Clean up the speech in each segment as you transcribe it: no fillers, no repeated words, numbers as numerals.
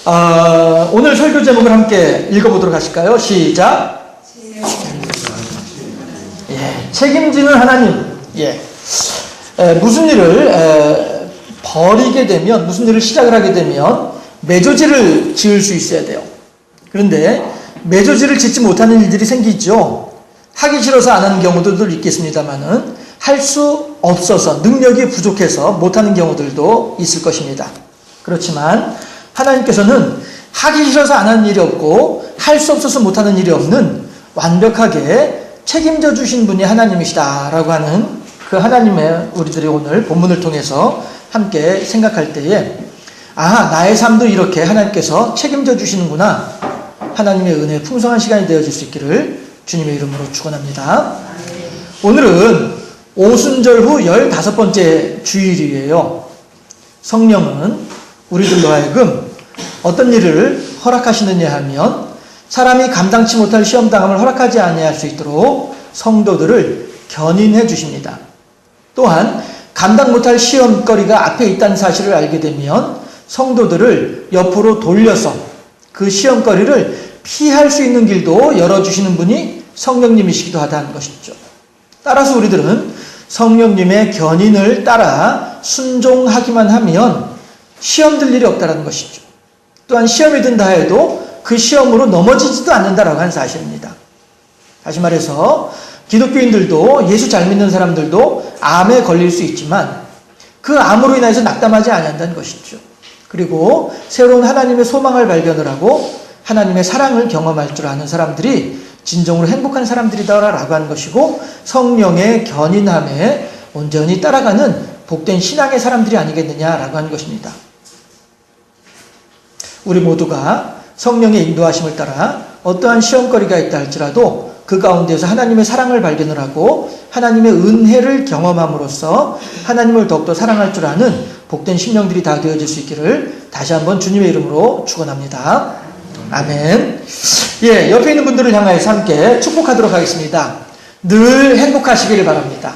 오늘 설교 제목을 함께 읽어보도록 하실까요? 시작. 책임지는 하나님. 무슨 일을 벌이게 되면, 무슨 일을 시작을 하게 되면 매조지를 지을 수 있어야 돼요. 그런데 매조지를 짓지 못하는 일들이 생기죠. 하기 싫어서 안 하는 경우들도 있겠습니다만은 할 수 없어서, 능력이 부족해서 못하는 경우들도 있을 것입니다. 그렇지만 하나님께서는 하기 싫어서 안 하는 일이 없고 할 수 없어서 못하는 일이 없는 완벽하게 책임져 주신 분이 하나님이시다라고 하는 그 하나님의, 우리들이 오늘 본문을 통해서 함께 생각할 때에 나의 삶도 이렇게 하나님께서 책임져 주시는구나, 하나님의 은혜의 풍성한 시간이 되어질 수 있기를 주님의 이름으로 축원합니다. 오늘은 오순절 후 15번째 주일이에요. 성령은 우리들로 하여금 어떤 일을 허락하시느냐 하면 사람이 감당치 못할 시험당함을 허락하지 아니할 수 있도록 성도들을 견인해 주십니다. 또한 감당 못할 시험거리가 앞에 있다는 사실을 알게 되면 성도들을 옆으로 돌려서 그 시험거리를 피할 수 있는 길도 열어주시는 분이 성령님이시기도 하다는 것이죠. 따라서 우리들은 성령님의 견인을 따라 순종하기만 하면 시험 들 일이 없다는 것이죠. 또한 시험이 든다 해도 그 시험으로 넘어지지도 않는다라고 하는 사실입니다. 다시 말해서 기독교인들도, 예수 잘 믿는 사람들도 암에 걸릴 수 있지만 그 암으로 인해서 낙담하지 않는다는 것이죠. 그리고 새로운 하나님의 소망을 발견을 하고 하나님의 사랑을 경험할 줄 아는 사람들이 진정으로 행복한 사람들이다라고 하는 것이고, 성령의 견인함에 온전히 따라가는 복된 신앙의 사람들이 아니겠느냐라고 하는 것입니다. 우리 모두가 성령의 인도하심을 따라 어떠한 시험거리가 있다 할지라도 그 가운데에서 하나님의 사랑을 발견을 하고 하나님의 은혜를 경험함으로써 하나님을 더욱더 사랑할 줄 아는 복된 심령들이 다 되어질 수 있기를 다시 한번 주님의 이름으로 축원합니다. 아멘. 옆에 있는 분들을 향하여서 함께 축복하도록 하겠습니다. 늘 행복하시기를 바랍니다.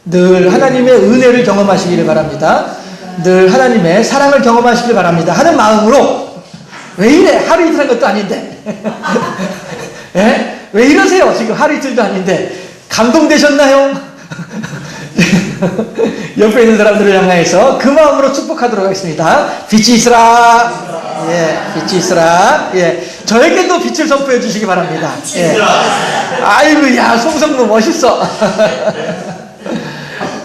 늘 하나님의 은혜를 경험하시기를 바랍니다. 늘 하나님의 사랑을 경험하시기를 바랍니다 하는 마음으로, 왜 이래? 하루 이틀 한 것도 아닌데. 왜 이러세요? 지금 하루 이틀도 아닌데. 감동되셨나요? 옆에 있는 사람들을 향해서 그 마음으로 축복하도록 하겠습니다. 빛이 있으라. 빛이 있으라. 저에게도 빛을 선포해 주시기 바랍니다. 아이고, 야, 송성모 멋있어.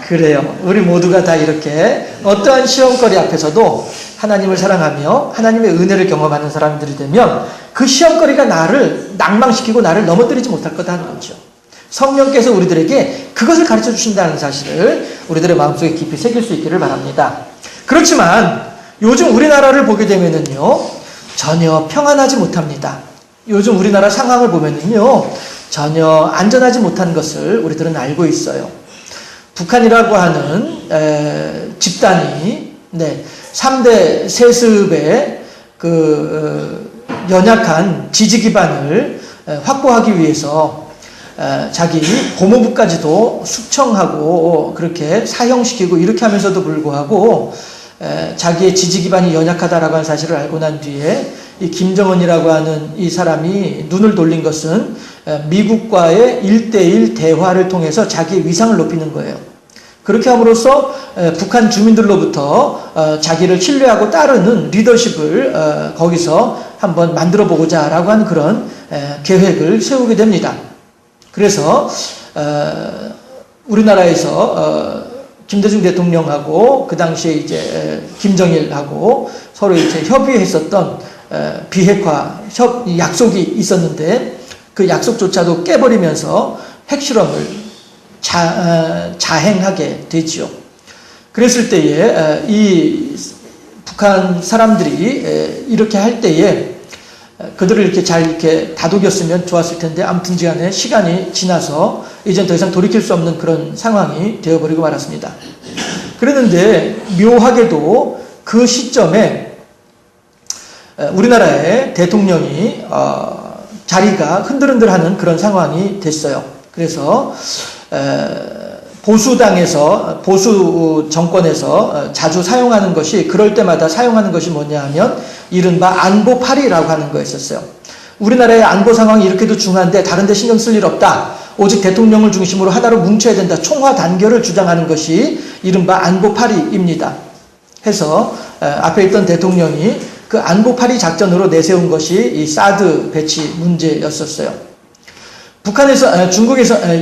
그래요. 우리 모두가 다 이렇게 어떠한 시험거리 앞에서도 하나님을 사랑하며 하나님의 은혜를 경험하는 사람들이 되면 그 시험거리가 나를 낭망시키고 나를 넘어뜨리지 못할 거다 하는 거죠. 성령께서 우리들에게 그것을 가르쳐 주신다는 사실을 우리들의 마음속에 깊이 새길 수 있기를 바랍니다. 그렇지만 요즘 우리나라를 보게 되면은요, 전혀 평안하지 못합니다. 요즘 우리나라 상황을 보면은요, 전혀 안전하지 못한 것을 우리들은 알고 있어요. 북한이라고 하는 집단이 3대 세습의 연약한 지지 기반을 확보하기 위해서 자기 고모부까지도 숙청하고 그렇게 사형시키고 이렇게 하면서도 불구하고 자기의 지지 기반이 연약하다라고 하는 사실을 알고 난 뒤에 이 김정은이라고 하는 이 사람이 눈을 돌린 것은 미국과의 1대1 대화를 통해서 자기의 위상을 높이는 거예요. 그렇게 함으로써 북한 주민들로부터 자기를 신뢰하고 따르는 리더십을 거기서 한번 만들어 보고자 라고 하는 그런 계획을 세우게 됩니다. 그래서 우리나라에서 김대중 대통령하고 그 당시에 이제 김정일하고 서로 이제 협의했었던 비핵화 약속이 있었는데 그 약속조차도 깨버리면서 핵실험을 자행하게 되지요. 그랬을 때에 이 북한 사람들이 이렇게 할 때에 그들을 이렇게 잘 이렇게 다독였으면 좋았을 텐데, 아무튼지간에 시간이 지나서 이젠 더 이상 돌이킬 수 없는 그런 상황이 되어버리고 말았습니다. 그랬는데 묘하게도 그 시점에 우리나라의 대통령이 자리가 흔들흔들하는 그런 상황이 됐어요. 그래서 보수 정권에서 자주 사용하는 것이, 그럴 때마다 사용하는 것이 뭐냐 하면 이른바 안보파리라고 하는 거였었어요. 우리나라의 안보 상황이 이렇게도 중요한데 다른 데 신경 쓸 일 없다. 오직 대통령을 중심으로 하나로 뭉쳐야 된다. 총화 단결을 주장하는 것이 이른바 안보파리입니다. 해서 앞에 있던 대통령이 그 안보파리 작전으로 내세운 것이 이 사드 배치 문제였었어요.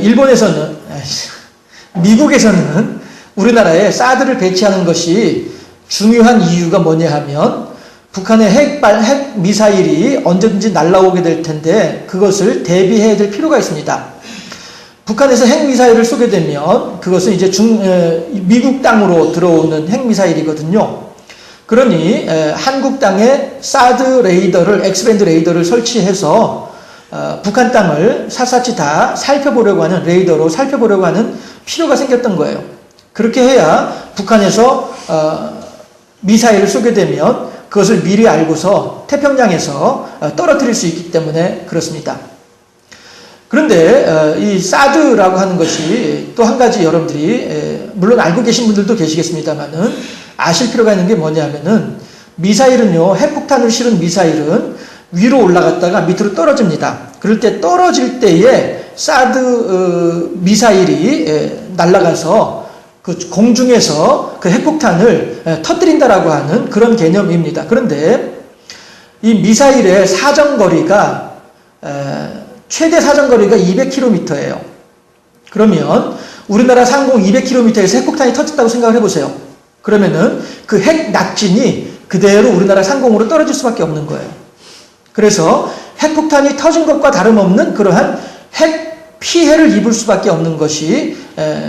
일본에서는, 미국에서는 우리나라에 사드를 배치하는 것이 중요한 이유가 뭐냐 하면 북한의 핵 미사일이 언제든지 날아오게 될 텐데 그것을 대비해야 될 필요가 있습니다. 북한에서 핵 미사일을 쏘게 되면 그것은 이제 미국 땅으로 들어오는 핵 미사일이거든요. 그러니 한국 땅에 사드 레이더를, 엑스밴드 레이더를 설치해서 북한 땅을 샅샅이 다 살펴보려고 하는, 레이더로 살펴보려고 하는 필요가 생겼던 거예요. 그렇게 해야 북한에서 미사일을 쏘게 되면 그것을 미리 알고서 태평양에서 떨어뜨릴 수 있기 때문에 그렇습니다. 그런데 이 사드라고 하는 것이 또 한 가지 여러분들이 물론 알고 계신 분들도 계시겠습니다만은 아실 필요가 있는 게 뭐냐면은 미사일은요, 핵폭탄을 실은 미사일은 위로 올라갔다가 밑으로 떨어집니다. 그럴 때 떨어질 때에 사드 미사일이 날아가서 그 공중에서 그 핵폭탄을 터뜨린다라고 하는 그런 개념입니다. 그런데 이 미사일의 사정거리가 최대 사정거리가 200km예요. 그러면 우리나라 상공 200km에서 핵폭탄이 터졌다고 생각을 해보세요. 그러면은 그 핵 낙진이 그대로 우리나라 상공으로 떨어질 수밖에 없는 거예요. 그래서 핵폭탄이 터진 것과 다름없는 그러한 핵 피해를 입을 수밖에 없는 것이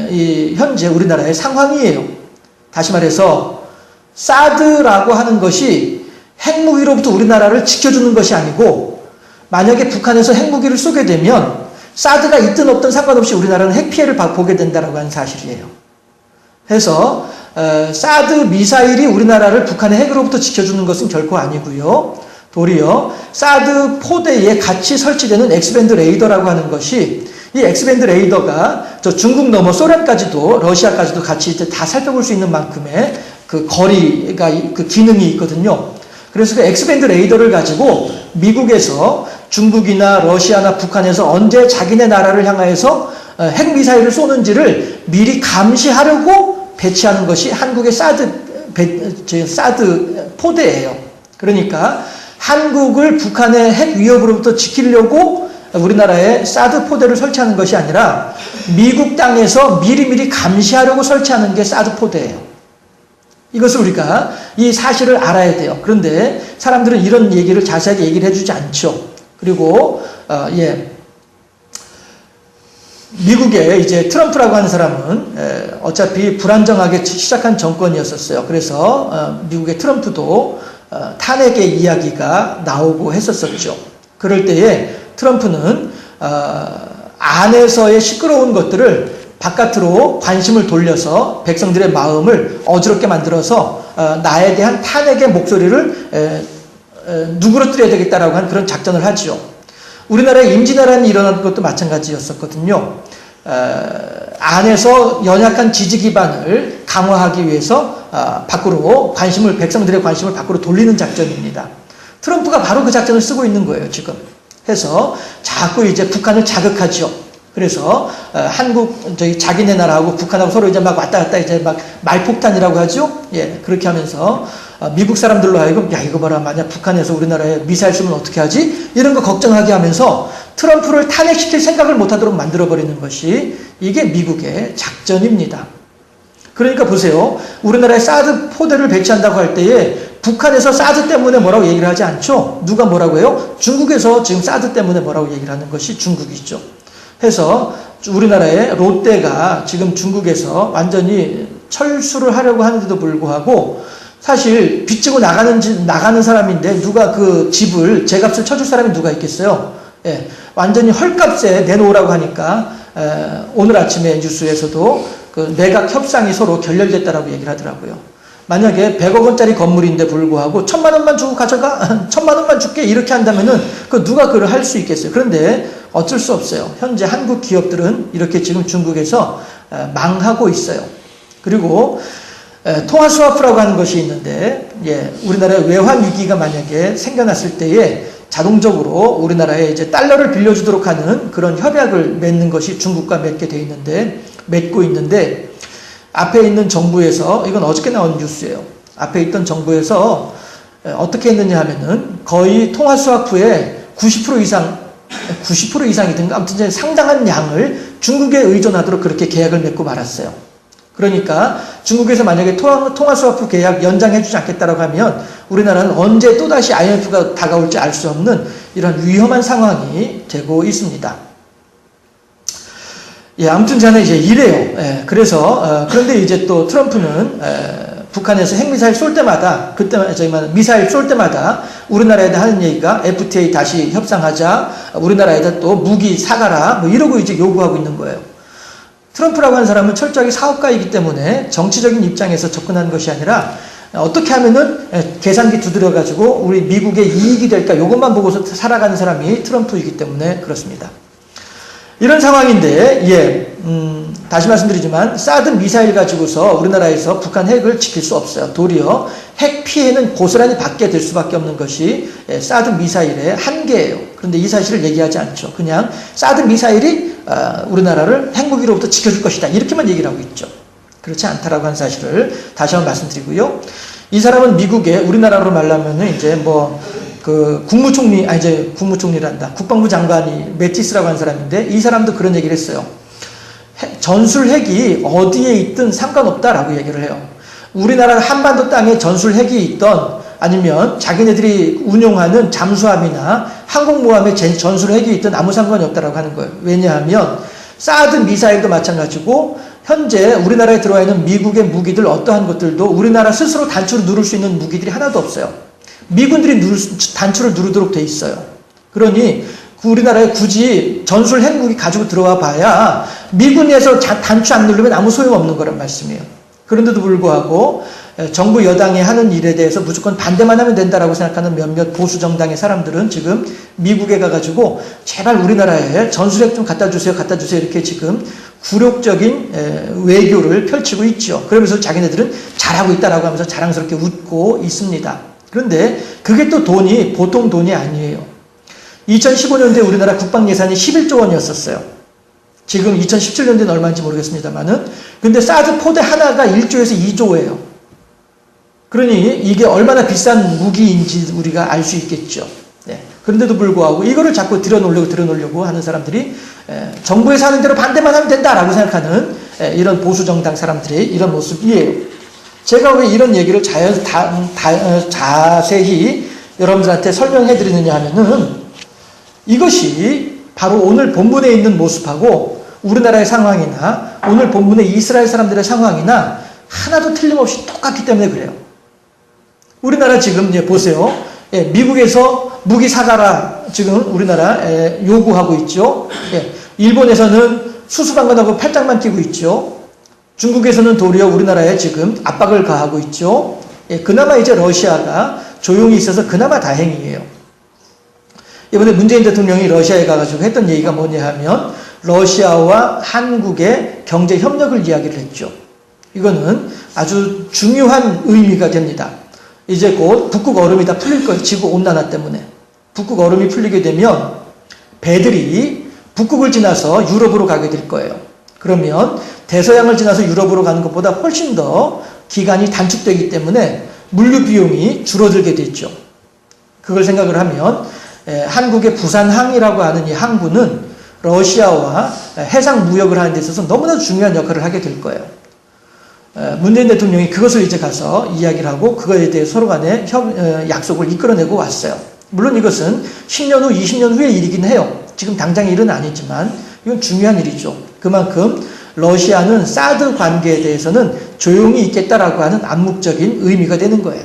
이 현재 우리나라의 상황이에요. 다시 말해서 사드라고 하는 것이 핵무기로부터 우리나라를 지켜주는 것이 아니고, 만약에 북한에서 핵무기를 쏘게 되면 사드가 있든 없든 상관없이 우리나라는 핵 피해를 보게 된다고 하는 사실이에요. 그래서 사드 미사일이 우리나라를 북한의 핵으로부터 지켜주는 것은 결코 아니고요. 도리어 사드 포대에 같이 설치되는 엑스밴드 레이더라고 하는 것이, 이 엑스밴드 레이더가 저 중국 넘어 소련까지도, 러시아까지도 같이 이제 다 살펴볼 수 있는 만큼의 그 거리가, 그 기능이 있거든요. 그래서 그 엑스밴드 레이더를 가지고 미국에서 중국이나 러시아나 북한에서 언제 자기네 나라를 향하여서 핵미사일을 쏘는지를 미리 감시하려고 배치하는 것이 한국의 사드 포대예요. 그러니까 한국을 북한의 핵 위협으로부터 지키려고 우리나라에 사드 포대를 설치하는 것이 아니라 미국 땅에서 미리미리 감시하려고 설치하는 게 사드 포대예요. 이것을 우리가 이 사실을 알아야 돼요. 그런데 사람들은 이런 얘기를 자세하게 얘기를 해주지 않죠. 그리고 미국의 이제 트럼프라고 하는 사람은 어차피 불안정하게 시작한 정권이었었어요. 그래서 미국의 트럼프도 탄핵의 이야기가 나오고 했었었죠. 그럴 때에 트럼프는 안에서의 시끄러운 것들을 바깥으로 관심을 돌려서 백성들의 마음을 어지럽게 만들어서 나에 대한 탄핵의 목소리를 누그러뜨려야 되겠다라고 하는 그런 작전을 하죠. 우리나라의 임진왜란이 일어난 것도 마찬가지였었거든요. 안에서 연약한 지지 기반을 강화하기 위해서 밖으로 백성들의 관심을 밖으로 돌리는 작전입니다. 트럼프가 바로 그 작전을 쓰고 있는 거예요, 지금. 해서 자꾸 이제 북한을 자극하죠. 그래서 자기네 나라하고 북한하고 서로 이제 막 왔다 갔다 이제 막 말폭탄이라고 하죠. 그렇게 하면서 미국 사람들로 하여금, 야, 이거 봐라, 만약 북한에서 우리나라에 미사일 쏘면 어떻게 하지? 이런 거 걱정하게 하면서 트럼프를 탄핵시킬 생각을 못하도록 만들어버리는 것이, 이게 미국의 작전입니다. 그러니까 보세요. 우리나라에 사드 포대를 배치한다고 할 때에 북한에서 사드 때문에 뭐라고 얘기를 하지 않죠? 누가 뭐라고 해요? 중국에서 지금 사드 때문에 뭐라고 얘기를 하는 것이 중국이죠. 해서 우리나라의 롯데가 지금 중국에서 완전히 철수를 하려고 하는데도 불구하고, 사실 빚지고 나가는 사람인데 누가 그 집을 제값을 쳐줄 사람이 누가 있겠어요? 완전히 헐값에 내놓으라고 하니까 오늘 아침에 뉴스에서도 그 내각 협상이 서로 결렬됐다라고 얘기를 하더라고요. 만약에 100억 원짜리 건물인데 불구하고 1000만 원만 주고 가져가, 1000만 원만 줄게, 이렇게 한다면은 그 누가 그걸 할 수 있겠어요? 그런데 어쩔 수 없어요. 현재 한국 기업들은 이렇게 지금 중국에서 망하고 있어요. 그리고 통화 스와프라고 하는 것이 있는데, 우리나라의 외환 위기가 만약에 생겨났을 때에 자동적으로 우리나라에 이제 달러를 빌려주도록 하는 그런 협약을 맺는 것이 중국과 맺고 있는데, 앞에 있는 정부에서, 이건 어저께 나온 뉴스예요. 앞에 있던 정부에서 어떻게 했느냐 하면은 거의 통화 스와프의 90% 이상이든가 아무튼 상당한 양을 중국에 의존하도록 그렇게 계약을 맺고 말았어요. 그러니까 중국에서 만약에 통화 스와프 계약 연장해주지 않겠다라고 하면 우리나라는 언제 또다시 IMF가 다가올지 알 수 없는 이런 위험한 상황이 되고 있습니다. 아무튼 저는 이제 이래요. 그래서 그런데 이제 또 트럼프는 북한에서 핵미사일 쏠 때마다 미사일 쏠 때마다 우리나라에다 하는 얘기가 FTA 다시 협상하자, 우리나라에다 또 무기 사가라, 뭐 이러고 이제 요구하고 있는 거예요. 트럼프라고 하는 사람은 철저하게 사업가이기 때문에 정치적인 입장에서 접근하는 것이 아니라 어떻게 하면은 계산기 두드려가지고 우리 미국의 이익이 될까 요것만 보고서 살아가는 사람이 트럼프이기 때문에 그렇습니다. 이런 상황인데, 다시 말씀드리지만, 사드 미사일 가지고서 우리나라에서 북한 핵을 지킬 수 없어요. 도리어 핵 피해는 고스란히 받게 될 수밖에 없는 것이 사드 미사일의 한계예요. 그런데 이 사실을 얘기하지 않죠. 그냥 사드 미사일이 우리나라를 핵무기로부터 지켜줄 것이다. 이렇게만 얘기를 하고 있죠. 그렇지 않다라고 하는 사실을 다시 한번 말씀드리고요. 이 사람은 미국에 우리나라로 말하면은 이제 국무총리란다. 국방부 장관이 매티스라고 하는 사람인데 이 사람도 그런 얘기를 했어요. 전술 핵이 어디에 있든 상관없다라고 얘기를 해요. 우리나라 한반도 땅에 전술 핵이 있던 아니면 자기네들이 운용하는 잠수함이나 항공모함에 전술 핵이 있든 아무 상관이 없다라고 하는 거예요. 왜냐하면 사드 미사일도 마찬가지고 현재 우리나라에 들어와 있는 미국의 무기들 어떠한 것들도 우리나라 스스로 단추를 누를 수 있는 무기들이 하나도 없어요. 미군들이 단추를 누르도록 돼 있어요. 그러니 우리나라에 굳이 전술 핵무기 가지고 들어와 봐야 미군에서 단추 안 누르면 아무 소용없는 거란 말씀이에요. 그런데도 불구하고 정부 여당이 하는 일에 대해서 무조건 반대만 하면 된다라고 생각하는 몇몇 보수 정당의 사람들은 지금 미국에 가가지고 제발 우리나라에 전술핵 좀 갖다 주세요 이렇게 지금 굴욕적인 외교를 펼치고 있죠. 그러면서 자기네들은 잘하고 있다라고 하면서 자랑스럽게 웃고 있습니다. 그런데 그게 또 돈이 보통 돈이 아니에요. 2015년도에 우리나라 국방 예산이 11조 원이었었어요. 지금 2017년도에는 얼마인지 모르겠습니다만은 근데 사드 포대 하나가 1조에서 2조예요. 그러니 이게 얼마나 비싼 무기인지 우리가 알 수 있겠죠. 그런데도 불구하고 이거를 자꾸 들여놓으려고 하는 사람들이 정부에서 하는 대로 반대만 하면 된다라고 생각하는 이런 보수 정당 사람들의 이런 모습이에요. 제가 왜 이런 얘기를 자세히 여러분들한테 설명해 드리느냐 하면은 이것이 바로 오늘 본문에 있는 모습하고 우리나라의 상황이나 오늘 본문의 이스라엘 사람들의 상황이나 하나도 틀림없이 똑같기 때문에 그래요. 우리나라 지금 보세요. 미국에서 무기 사가라 지금 우리나라 요구하고 있죠. 일본에서는 수수방관하고 팔짱만 끼고 있죠. 중국에서는 도리어 우리나라에 지금 압박을 가하고 있죠. 그나마 이제 러시아가 조용히 있어서 그나마 다행이에요. 이번에 문재인 대통령이 러시아에 가가지고 했던 얘기가 뭐냐 하면 러시아와 한국의 경제 협력을 이야기를 했죠. 이거는 아주 중요한 의미가 됩니다. 이제 곧 북극 얼음이 다 풀릴 거예요. 지구 온난화 때문에. 북극 얼음이 풀리게 되면 배들이 북극을 지나서 유럽으로 가게 될 거예요. 그러면 대서양을 지나서 유럽으로 가는 것보다 훨씬 더 기간이 단축되기 때문에 물류 비용이 줄어들게 됐죠. 그걸 생각을 하면 한국의 부산항이라고 하는 이 항구는 러시아와 해상 무역을 하는 데 있어서 너무나 중요한 역할을 하게 될 거예요. 문재인 대통령이 그것을 이제 가서 이야기를 하고 그거에 대해 서로 간에 약속을 이끌어내고 왔어요. 물론 이것은 10년 후, 20년 후의 일이긴 해요. 지금 당장의 일은 아니지만 이건 중요한 일이죠. 그만큼 러시아는 사드 관계에 대해서는 조용히 있겠다라고 하는 암묵적인 의미가 되는 거예요.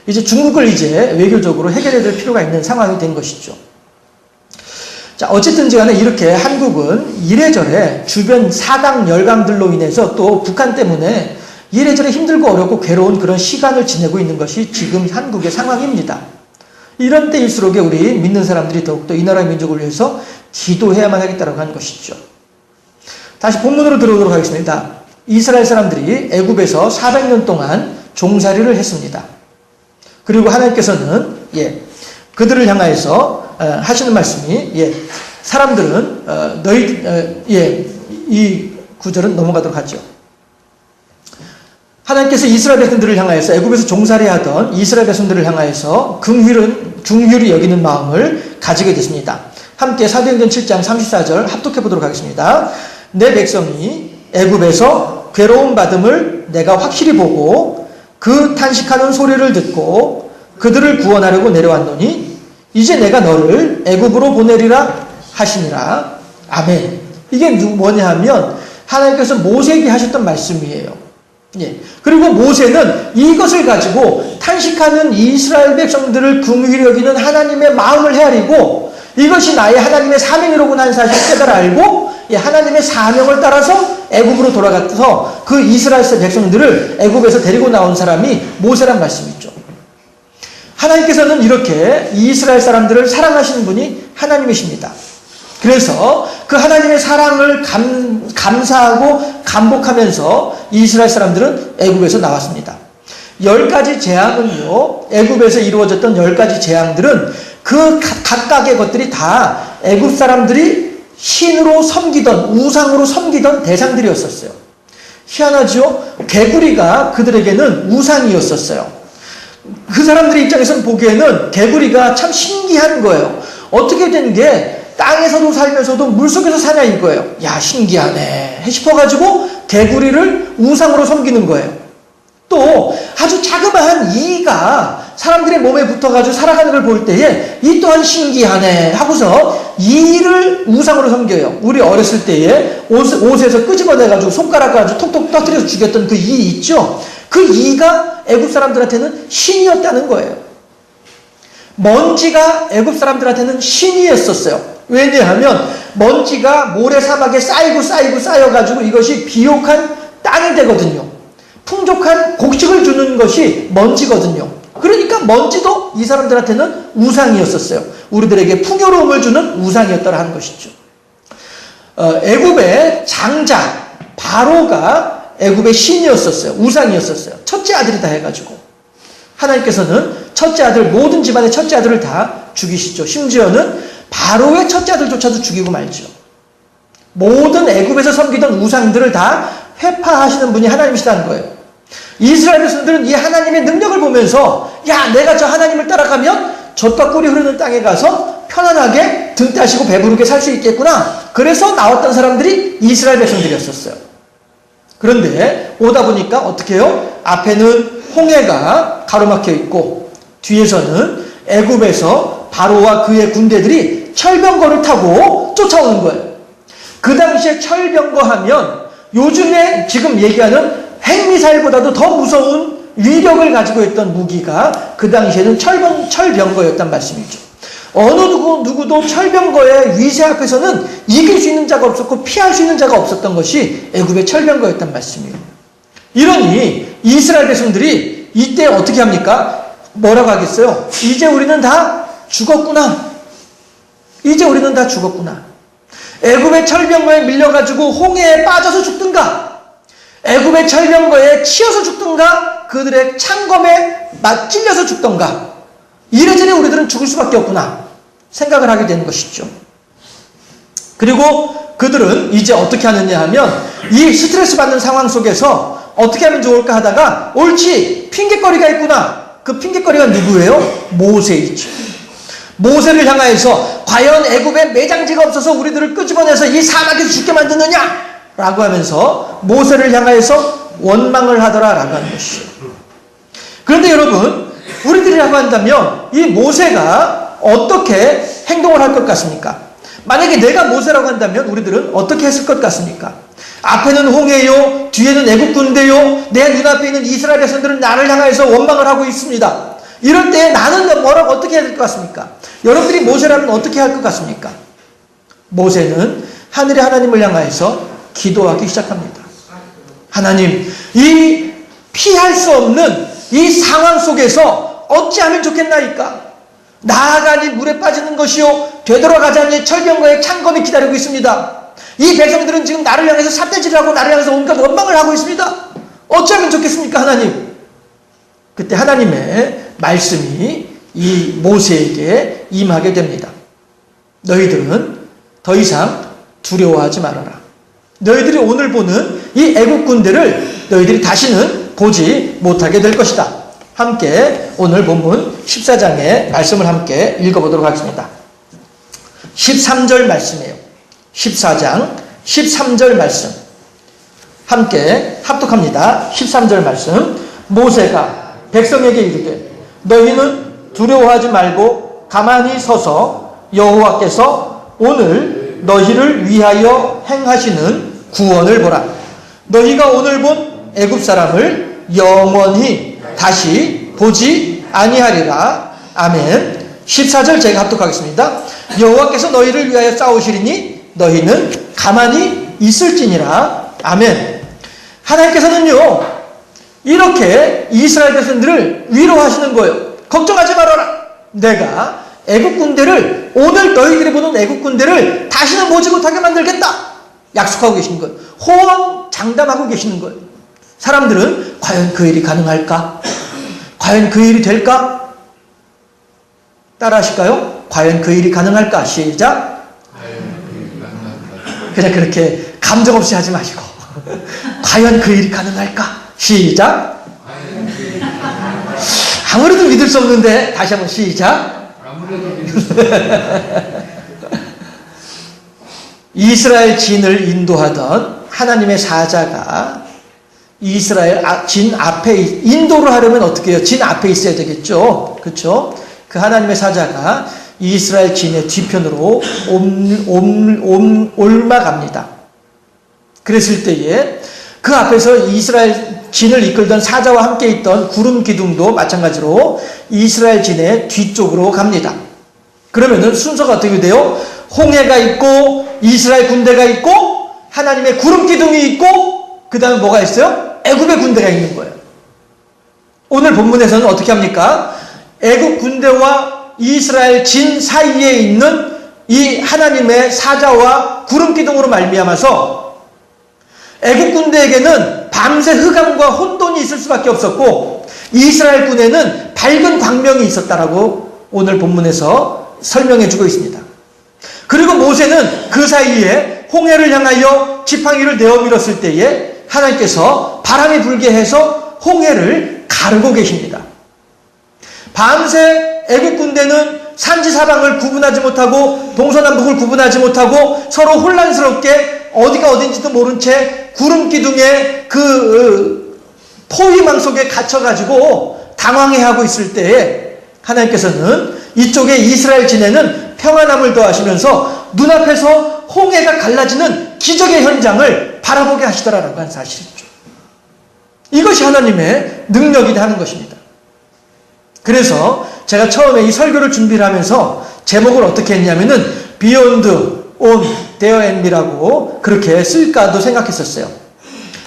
이제 중국을 이제 외교적으로 해결해야 될 필요가 있는 상황이 된 것이죠. 자, 어쨌든지 간에 이렇게 한국은 이래저래 주변 사강, 열강들로 인해서 또 북한 때문에 이래저래 힘들고 어렵고 괴로운 그런 시간을 지내고 있는 것이 지금 한국의 상황입니다. 이런 때일수록 우리 믿는 사람들이 더욱더 이 나라의 민족을 위해서 기도해야만 하겠다라고 하는 것이죠. 다시 본문으로 들어오도록 하겠습니다. 이스라엘 사람들이 애굽에서 400년 동안 종살이를 했습니다. 그리고 하나님께서는 그들을 향하여서 하시는 말씀이 사람들은 이 구절은 넘어가도록 하죠. 하나님께서 이스라엘 백성들을 향하여서 애굽에서 종살이하던 이스라엘 백성들을 향하여서 긍휼히 여기는 마음을 가지게 됐습니다. 함께 사도행전 7장 34절 합독해 보도록 하겠습니다. 내 백성이 애굽에서 괴로움 받음을 내가 확실히 보고 그 탄식하는 소리를 듣고 그들을 구원하려고 내려왔노니 이제 내가 너를 애굽으로 보내리라 하시니라. 아멘. 이게 뭐냐 하면 하나님께서 모세에게 하셨던 말씀이에요. 그리고 모세는 이것을 가지고 탄식하는 이스라엘 백성들을 긍휼히 여기는 하나님의 마음을 헤아리고 이것이 나의 하나님의 사명이로구나 하는 사실을 깨달아 알고 하나님의 사명을 따라서 애굽으로 돌아가서 그 이스라엘 백성들을 애굽에서 데리고 나온 사람이 모세란 말씀이죠. 하나님께서는 이렇게 이스라엘 사람들을 사랑하시는 분이 하나님이십니다. 그래서 그 하나님의 사랑을 감사하고 감복하면서 이스라엘 사람들은 애굽에서 나왔습니다. 10가지 재앙은요, 애굽에서 이루어졌던 10가지 재앙들은 그 각각의 것들이 다 애굽 사람들이 신으로 섬기던, 우상으로 섬기던 대상들이었었어요. 희한하죠? 개구리가 그들에게는 우상이었었어요. 그 사람들의 입장에서는 보기에는 개구리가 참 신기한 거예요. 어떻게 된 게 땅에서도 살면서도 물속에서 사냐 이거예요. 야, 신기하네 싶어가지고 개구리를 우상으로 섬기는 거예요. 또 아주 자그마한 이가 사람들의 몸에 붙어가지고 살아가는 걸 볼 때에 이 또한 신기하네 하고서 이를 우상으로 섬겨요. 우리 어렸을 때에 옷에서 끄집어내가지고 손가락 가지고 톡톡 터뜨려서 죽였던 그 이 있죠. 그 이가 애굽 사람들한테는 신이었다는 거예요. 먼지가 애굽 사람들한테는 신이었었어요. 왜냐하면 먼지가 모래사막에 쌓여가지고 이것이 비옥한 땅이 되거든요. 풍족한 곡식을 주는 것이 먼지거든요. 그러니까 먼지도 이 사람들한테는 우상이었었어요. 우리들에게 풍요로움을 주는 우상이었다라 하는 것이죠. 애굽의 장자 바로가 애굽의 신이었었어요. 우상이었었어요. 첫째 아들이다 해가지고 하나님께서는 첫째 아들, 모든 집안의 첫째 아들을 다 죽이시죠. 심지어는 바로의 첫째 아들조차도 죽이고 말죠. 모든 애굽에서 섬기던 우상들을 다 회파하시는 분이 하나님이시다는 거예요. 이스라엘 백성들은 이 하나님의 능력을 보면서 야, 내가 저 하나님을 따라가면 젖과 꿀이 흐르는 땅에 가서 편안하게 등 따시고 배부르게 살 수 있겠구나. 그래서 나왔던 사람들이 이스라엘 백성들이었었어요. 그런데 오다 보니까 어떻게 해요? 앞에는 홍해가 가로막혀 있고 뒤에서는 애굽에서 바로와 그의 군대들이 철병거를 타고 쫓아오는 거예요. 그 당시에 철병거 하면 요즘에 지금 얘기하는 핵미사일보다도 더 무서운 위력을 가지고 있던 무기가 그 당시에는 철병거였단 말씀이죠. 어느 누구도 철병거의 위세 앞에서는 이길 수 있는 자가 없었고 피할 수 있는 자가 없었던 것이 애굽의 철병거였단 말씀이에요. 이러니 이스라엘 백성들이 이때 어떻게 합니까? 뭐라고 하겠어요? 이제 우리는 다 죽었구나. 이제 우리는 다 죽었구나. 애굽의 철병거에 밀려가지고 홍해에 빠져서 죽든가, 애굽의 철병거에 치여서 죽든가, 그들의 창검에 찔려서 죽든가, 이래저래 우리들은 죽을 수밖에 없구나 생각을 하게 되는 것이죠. 그리고 그들은 이제 어떻게 하느냐 하면 이 스트레스 받는 상황 속에서 어떻게 하면 좋을까 하다가 옳지, 핑계거리가 있구나. 그 핑계거리가 누구예요? 모세이죠. 모세를 향하여서 과연 애굽에 매장지가 없어서 우리들을 끄집어내서 이 사막에서 죽게 만드느냐? 라고 하면서 모세를 향하여서 원망을 하더라라고 하는 것이죠. 그런데 여러분, 우리들이라고 한다면 이 모세가 어떻게 행동을 할 것 같습니까? 만약에 내가 모세라고 한다면 우리들은 어떻게 했을 것 같습니까? 앞에는 홍해요, 뒤에는 애굽 군대요, 내 눈앞에 있는 이스라엘 백성들은 나를 향하여서 원망을 하고 있습니다. 이럴 때 나는 뭐라고 어떻게 해야 될 것 같습니까? 여러분들이 모세라면 어떻게 할 것 같습니까? 모세는 하늘의 하나님을 향하여서 기도하기 시작합니다. 하나님, 이 피할 수 없는 이 상황 속에서 어찌하면 좋겠나이까? 나아가니 물에 빠지는 것이요, 되돌아가자니 철병거의 창검이 기다리고 있습니다. 이 백성들은 지금 나를 향해서 삿대질을 하고 나를 향해서 온갖 원망을 하고 있습니다. 어찌하면 좋겠습니까, 하나님? 그때 하나님의 말씀이 이 모세에게 임하게 됩니다. 너희들은 더 이상 두려워하지 말아라. 너희들이 오늘 보는 이 애국 군대를 너희들이 다시는 보지 못하게 될 것이다. 함께 오늘 본문 14장의 말씀을 함께 읽어보도록 하겠습니다. 13절 말씀이에요. 14장 13절 말씀 함께 합독합니다. 13절 말씀. 모세가 백성에게 이르되 너희는 두려워하지 말고 가만히 서서 여호와께서 오늘 너희를 위하여 행하시는 구원을 보라. 너희가 오늘 본 애굽 사람을 영원히 다시 보지 아니하리라. 아멘. 14절 제가 합독하겠습니다. 여호와께서 너희를 위하여 싸우시리니 너희는 가만히 있을지니라. 아멘. 하나님께서는요 이렇게 이스라엘 백성들을 위로하시는 거예요. 걱정하지 말아라. 내가 애국 군대를, 오늘 너희들이 보는 애국 군대를 다시는 보지 못하게 만들겠다. 약속하고 계시는 거예요. 호언장담하고 계시는 거예요. 사람들은 과연 그 일이 가능할까? 과연 그 일이 될까? 따라 하실까요? 과연 그 일이 가능할까? 시작. 그냥 그렇게 감정 없이 하지 마시고 과연 그 일이 가능할까? 시작. 아무래도 믿을 수 없는데 다시 한번 시작. 이스라엘 진을 인도하던 하나님의 사자가 이스라엘 진 앞에 인도를 하려면 어떻게 해요? 진 앞에 있어야 되겠죠. 그렇죠? 그 하나님의 사자가 이스라엘 진의 뒤편으로 옮아갑니다. 그랬을 때에 그 앞에서 이스라엘 진을 이끌던 사자와 함께 있던 구름 기둥도 마찬가지로 이스라엘 진의 뒤쪽으로 갑니다. 그러면은 순서가 어떻게 돼요? 홍해가 있고 이스라엘 군대가 있고 하나님의 구름 기둥이 있고 그 다음에 뭐가 있어요? 애굽의 군대가 있는 거예요. 오늘 본문에서는 어떻게 합니까? 애굽 군대와 이스라엘 진 사이에 있는 이 하나님의 사자와 구름 기둥으로 말미암아서 애굽 군대에게는 밤새 흑암과 혼돈이 있을 수밖에 없었고 이스라엘 군에는 밝은 광명이 있었다라고 오늘 본문에서 설명해 주고 있습니다. 그리고 모세는 그 사이에 홍해를 향하여 지팡이를 내어 밀었을 때에 하나님께서 바람이 불게 해서 홍해를 가르고 계십니다. 밤새 애굽 군대는 산지 사방을 구분하지 못하고 동서남북을 구분하지 못하고 서로 혼란스럽게 어디가 어딘지도 모른 채 구름 기둥의 그 포위망 속에 갇혀가지고 당황해하고 있을 때에 하나님께서는 이쪽에 이스라엘 진에는 평안함을 더하시면서 눈앞에서 홍해가 갈라지는 기적의 현장을 바라보게 하시더라라고 하는 사실이죠. 이것이 하나님의 능력이 하는 것입니다. 그래서 제가 처음에 이 설교를 준비를 하면서 제목을 어떻게 했냐면은 Beyond on There and Me라고 그렇게 쓸까도 생각했었어요.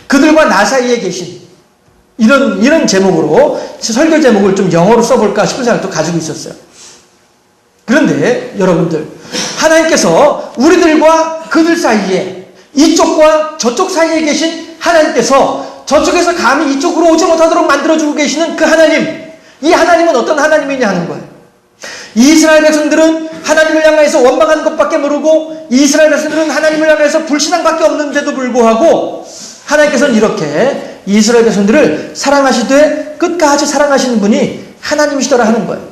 그들과 나 사이에 계신 이런 제목으로 설교 제목을 좀 영어로 써볼까 싶은 생각도 가지고 있었어요. 그런데 여러분들 하나님께서 우리들과 그들 사이에 이쪽과 저쪽 사이에 계신 하나님께서 저쪽에서 감히 이쪽으로 오지 못하도록 만들어주고 계시는 그 하나님, 이 하나님은 어떤 하나님이냐 하는 거예요. 이스라엘 백성들은 하나님을 향해서 원망하는 것밖에 모르고 이스라엘 백성들은 하나님을 향해서 불신앙밖에 없는데도 불구하고 하나님께서는 이렇게 이스라엘 백성들을 사랑하시되 끝까지 사랑하시는 분이 하나님이시더라 하는 거예요.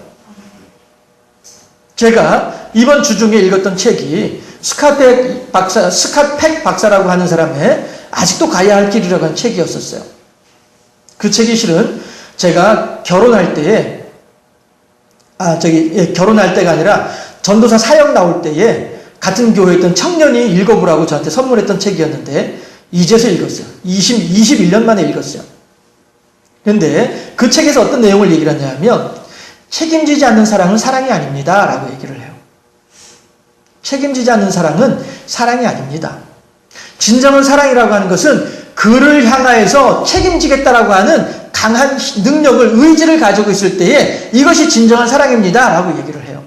제가 이번 주 중에 읽었던 책이 스캇 팩 박사라고 하는 사람의 아직도 가야 할 길이라고 하는 책이었었어요. 그 책이 실은 제가 결혼할 때에 결혼할 때가 아니라 전도사 사역 나올 때에 같은 교회에 있던 청년이 읽어보라고 저한테 선물했던 책이었는데 이제서 읽었어요. 21년 만에 읽었어요. 그런데 그 책에서 어떤 내용을 얘기를 하냐면 책임지지 않는 사랑은 사랑이 아닙니다 라고 얘기를 해요. 책임지지 않는 사랑은 사랑이 아닙니다. 진정한 사랑이라고 하는 것은 그를 향하여서 책임지겠다라고 하는 강한 능력을, 의지를 가지고 있을 때에 이것이 진정한 사랑입니다 라고 얘기를 해요.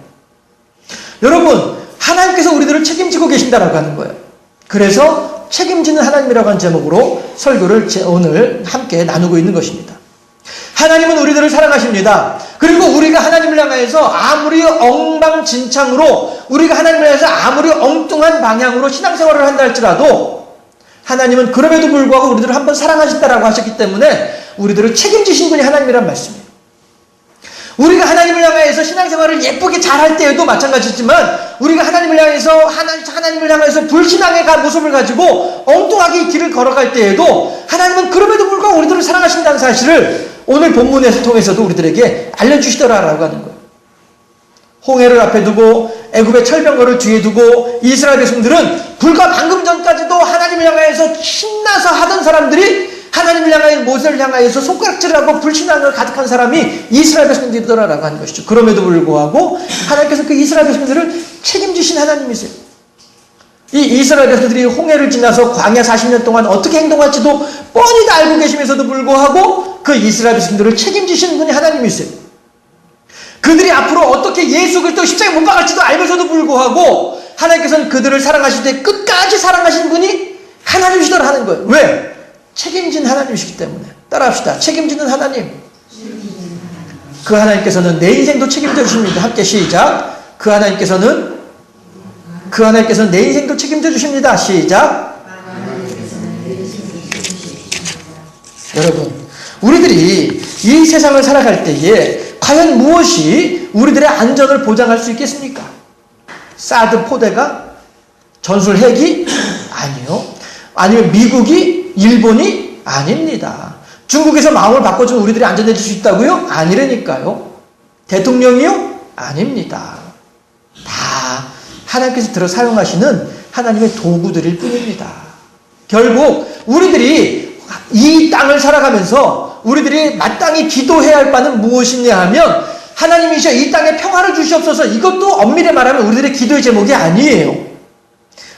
여러분, 하나님께서 우리들을 책임지고 계신다라고 하는 거예요. 그래서 책임지는 하나님이라고 하는 제목으로 설교를 오늘 함께 나누고 있는 것입니다. 하나님은 우리들을 사랑하십니다. 그리고 우리가 하나님을 향해서 아무리 엉망진창으로, 우리가 하나님을 향해서 아무리 엉뚱한 방향으로 신앙생활을 한다 할지라도 하나님은 그럼에도 불구하고 우리들을 한번 사랑하신다라고 하셨기 때문에 우리들을 책임지신 분이 하나님이란 말씀이에요. 우리가 하나님을 향해서 신앙생활을 예쁘게 잘할 때에도 마찬가지지만 우리가 하나님을 향해서 불신앙의 모습을 가지고 엉뚱하게 이 길을 걸어갈 때에도 하나님은 그럼에도 불구하고 우리들을 사랑하신다는 사실을 오늘 본문에서 통해서도 우리들에게 알려주시더라라고 하는 거예요. 홍해를 앞에 두고 애굽의 철병거를 뒤에 두고 이스라엘 백성들은 불과 방금 전까지도 하나님을 향해서 신나서 하던 사람들이 하나님을 향하여 모세를 향하여서 손가락질하고 불신앙을 가득한 사람이 이스라엘 백성들이더라라고 하는 것이죠. 그럼에도 불구하고 하나님께서 그 이스라엘 백성들을 책임지신 하나님이세요. 이 이스라엘 백성들이 홍해를 지나서 광야 40년 동안 어떻게 행동할지도 뻔히 다 알고 계시면서도 불구하고 그 이스라엘 백성들을 책임지시는 분이 하나님이세요. 그들이 앞으로 어떻게 예수 그리스도 십자가에 못 박을지도 알면서도 불구하고 하나님께서는 그들을 사랑하실 때 끝까지 사랑하신 분이 하나님이시더라 하는 거예요. 왜? 책임진 하나님이시기 때문에. 따라합시다. 책임지는 하나님. 그 하나님께서는 내 인생도 책임져 주십니다. 함께 시작. 그 하나님께서는 내 인생도 책임져 주십니다. 시작. 여러분, 우리들이 이 세상을 살아갈 때에 과연 무엇이 우리들의 안전을 보장할 수 있겠습니까? 사드 포대가? 전술 핵이? 아니요. 아니면 미국이? 일본이? 아닙니다. 중국에서 마음을 바꿔주면 우리들이 안전해질 수 있다고요? 아니라니까요. 대통령이요? 아닙니다. 다 하나님께서 들어 사용하시는 하나님의 도구들일 뿐입니다. 결국 우리들이 이 땅을 살아가면서 우리들이 마땅히 기도해야 할 바는 무엇이냐 하면 하나님이시여 이 땅에 평화를 주시옵소서. 이것도 엄밀히 말하면 우리들의 기도의 제목이 아니에요.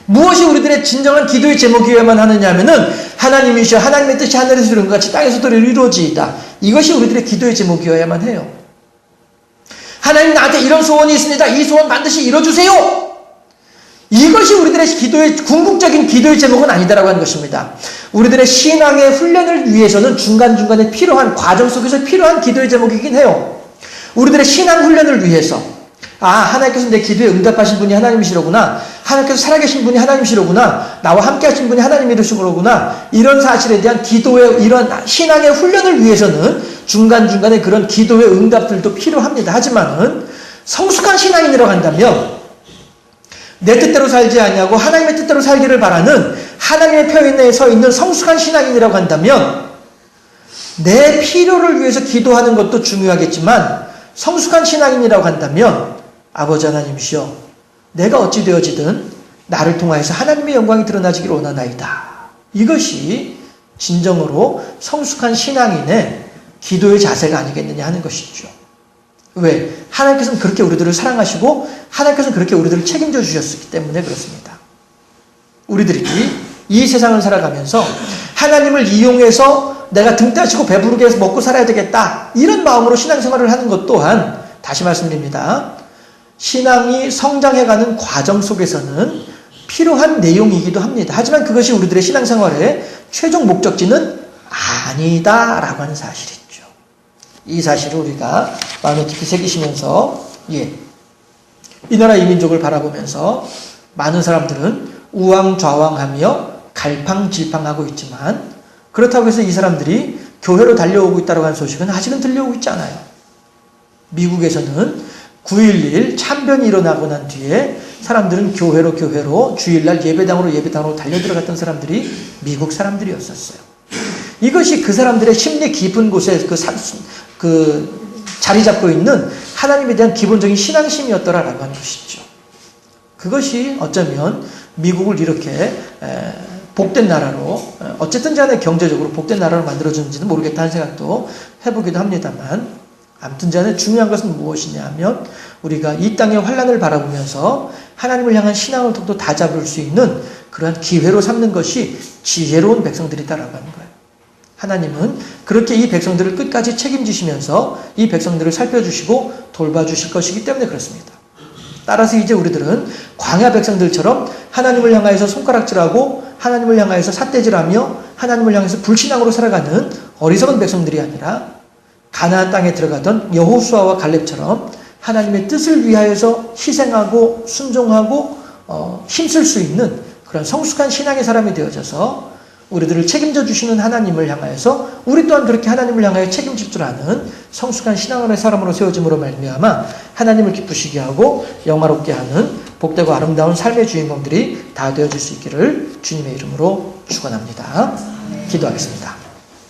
무엇이 우리들의 진정한 기도의 제목이어야만 하느냐 하면은 하나님이시여 하나님의 뜻이 하늘에서 이룬 것 같이 땅에서도 이루어지이다. 이것이 우리들의 기도의 제목이어야만 해요. 하나님 나한테 이런 소원이 있습니다. 이 소원 반드시 이뤄주세요. 이것이 우리들의 기도의 궁극적인 기도의 제목은 아니다라고 하는 것입니다. 우리들의 신앙의 훈련을 위해서는 중간중간에 필요한 과정 속에서 필요한 기도의 제목이긴 해요. 우리들의 신앙 훈련을 위해서 하나님께서 내 기도에 응답하신 분이 하나님이시로구나. 하나님께서 살아계신 분이 하나님이시로구나. 나와 함께 하신 분이 하나님이시로구나. 이런 사실에 대한 기도의 이런 신앙의 훈련을 위해서는 중간중간에 그런 기도의 응답들도 필요합니다. 하지만은 성숙한 신앙인이라고 한다면 내 뜻대로 살지 아니하고 하나님의 뜻대로 살기를 바라는 하나님의 표현에 서 있는 성숙한 신앙인이라고 한다면 내 필요를 위해서 기도하는 것도 중요하겠지만 성숙한 신앙인이라고 한다면 아버지 하나님이시여 내가 어찌 되어지든 나를 통하여서 하나님의 영광이 드러나지기를 원하나이다. 이것이 진정으로 성숙한 신앙인의 기도의 자세가 아니겠느냐 하는 것이죠. 왜? 하나님께서는 그렇게 우리들을 사랑하시고 하나님께서는 그렇게 우리들을 책임져 주셨기 때문에 그렇습니다. 우리들이 이 세상을 살아가면서 하나님을 이용해서 내가 등 따시고 배부르게 해서 먹고 살아야 되겠다. 이런 마음으로 신앙생활을 하는 것 또한 다시 말씀드립니다. 신앙이 성장해가는 과정 속에서는 필요한 내용이기도 합니다. 하지만 그것이 우리들의 신앙생활의 최종 목적지는 아니다라고 하는 사실이죠. 이 사실을 우리가 마음에 깊이 새기시면서 이 나라 이 민족을 바라보면서 많은 사람들은 우왕좌왕하며 갈팡질팡하고 있지만 그렇다고 해서 이 사람들이 교회로 달려오고 있다고 하는 소식은 아직은 들려오고 있지 않아요. 미국에서는 9.11 참변이 일어나고 난 뒤에 사람들은 교회로 주일날 예배당으로 달려들어갔던 사람들이 미국 사람들이었었어요. 이것이 그 사람들의 심리 깊은 곳에 자리 잡고 있는 하나님에 대한 기본적인 신앙심이었더라라고 하는 것이죠. 그것이 어쩌면 미국을 이렇게 복된 나라로 어쨌든 간에 경제적으로 복된 나라로 만들어주는지는 모르겠다는 생각도 해보기도 합니다만 아무튼 간에 중요한 것은 무엇이냐 하면 우리가 이 땅의 환난을 바라보면서 하나님을 향한 신앙을 더욱더 다잡을 수 있는 그러한 기회로 삼는 것이 지혜로운 백성들이다라고 하는 거예요. 하나님은 그렇게 이 백성들을 끝까지 책임지시면서 이 백성들을 살펴주시고 돌봐주실 것이기 때문에 그렇습니다. 따라서 이제 우리들은 광야 백성들처럼 하나님을 향하여서 손가락질하고 하나님을 향하여서 삿대질하며 하나님을 향해서 불신앙으로 살아가는 어리석은 백성들이 아니라 가나안 땅에 들어가던 여호수아와 갈렙처럼 하나님의 뜻을 위하여서 희생하고 순종하고 힘쓸 수 있는 그런 성숙한 신앙의 사람이 되어져서 우리들을 책임져 주시는 하나님을 향하여서 우리 또한 그렇게 하나님을 향하여 책임질 줄 아는 성숙한 신앙의 사람으로 세워짐으로 말미암아 하나님을 기쁘시게 하고 영화롭게 하는 복되고 아름다운 삶의 주인공들이 다 되어질 수 있기를 주님의 이름으로 축원합니다. 기도하겠습니다.